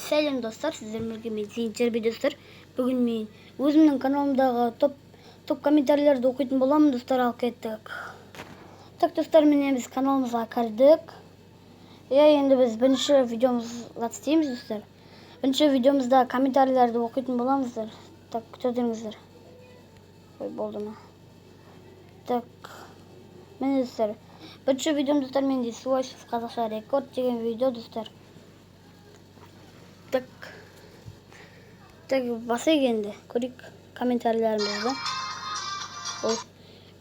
Сәлем достар, сіздерге мен Зейнтербей достар. Бүгін мен өзімнің каналымдағы топ комментарийлерді оқитын боламын достар, алып кеттік. Так достар, міне біз каналымызға кірдік. Енді біз бірінші видеомызға істейміз достар. Бірінші видеомызда комментарийлерді оқитын боламыздар. Так, күтіңіздер. Ой, болды ма? Так, міне достар. Бірінші видеом достар, менде Суайшев қазақша рекорд деген видео достар. Так, басайық енді, көрейік комментарийлерімізді.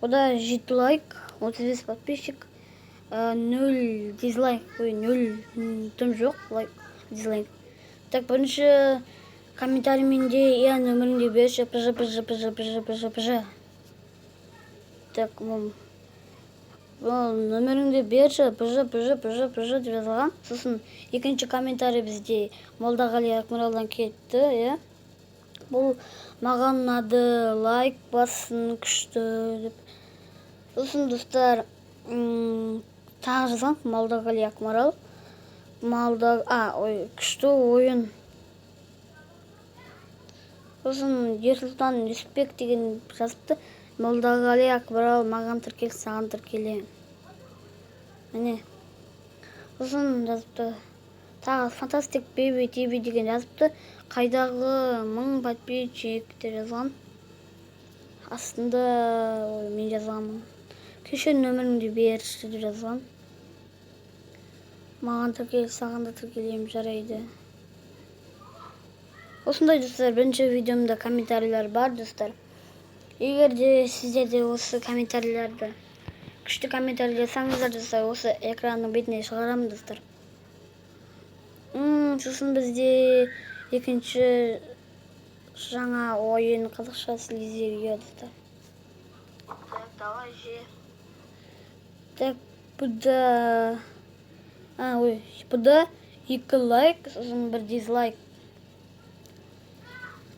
Ода 7 лайк, 35 подписчик, 0 дизлайк, 0 тым жоқ, лайк, дизлайк. Так, бірінші комментарий менде, нөміріңде берші, пж. Так, нөміріңде берші, пж деп жазылған. Сосын екінші комментарий бізде Молдағали Акмаралдан кетті, бұл маған ұнады, лайк бассын, күшті деп. Сосын достар, тағы жазған Молдағали Акмарал, күшті ойын. Сосын Ерсұлтан Респек деген жазыпты. Молдағали Акмарал, маған тіркел, саған тіркеле. Міне. Сосын жазыпты. Тағы Фантастик Бейби ТВ деген жазыпты. Қайдағы 1000 подписчик деп жазған. Астында мен жазғанмын. Кеше нөміріңді берші деп жазған. Маған тіркел, саған да тіркелем, жарайды. Осындай достар, бірінші видеомда комментарийлер бар достар. Егер де сіздерде осы комментарийлерді күшті комментарий жасаңыздар достар, осы экранның бетіне шығарамын достар. Сосын бізде екінші жаңа ойын қазақша слизерия достар. Так, давай же. Так, бұда 2 лайк, сосын 1 дизлайк.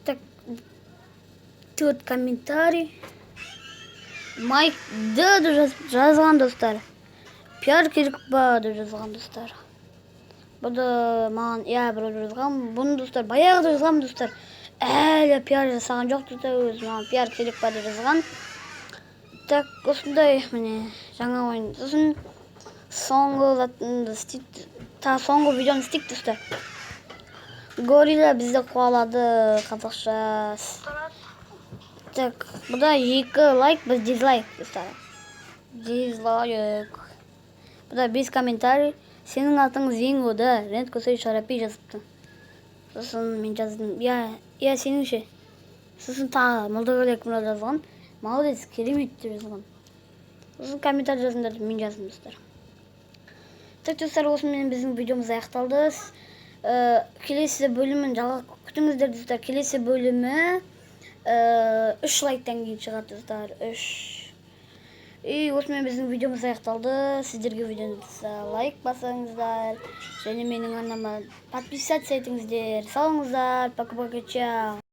Так, 4 комментарий. Майк Д деп жазған достар. Пиар керек ба деп жазған достар. Бұда маған бір жазған. Бұны достар баяғыда жазған достар. Әлі пиар жасаған жоқ достар, өз маған пиар керек ба деп жазған. Так, осындай міне жаңа ойын. Сосын соңғы видеоны істейік достар. Горилла бізді қуалады қазақша. Так, бұда 2 лайк, біз дизлайк достар. Дизлайк. Бұда 5 комментарий. Сенің атың Зинго да, Рент Көсей Шарапи жазыпты. Сосын мен жаздым. Сенің ше. Сосын тағы Молдағали Акмарал жазған. Молодец, керемет деп жазған. Сосын комментарий жазыңдар деп мен жаздым достар. Так достар, осымен біздің видеомыз аяқталды. Келесі бөлімін жалға күтіңіздер достар. Келесі бөлімі 3 лайктан кейін шығар достар. 3. Осымен біздің видеомыз аяқталды. Сіздерге видеоны лайк басаңыздар. Және менің арнама подписаться етіңіздер. Салыңыздар. Пока-пока, чао.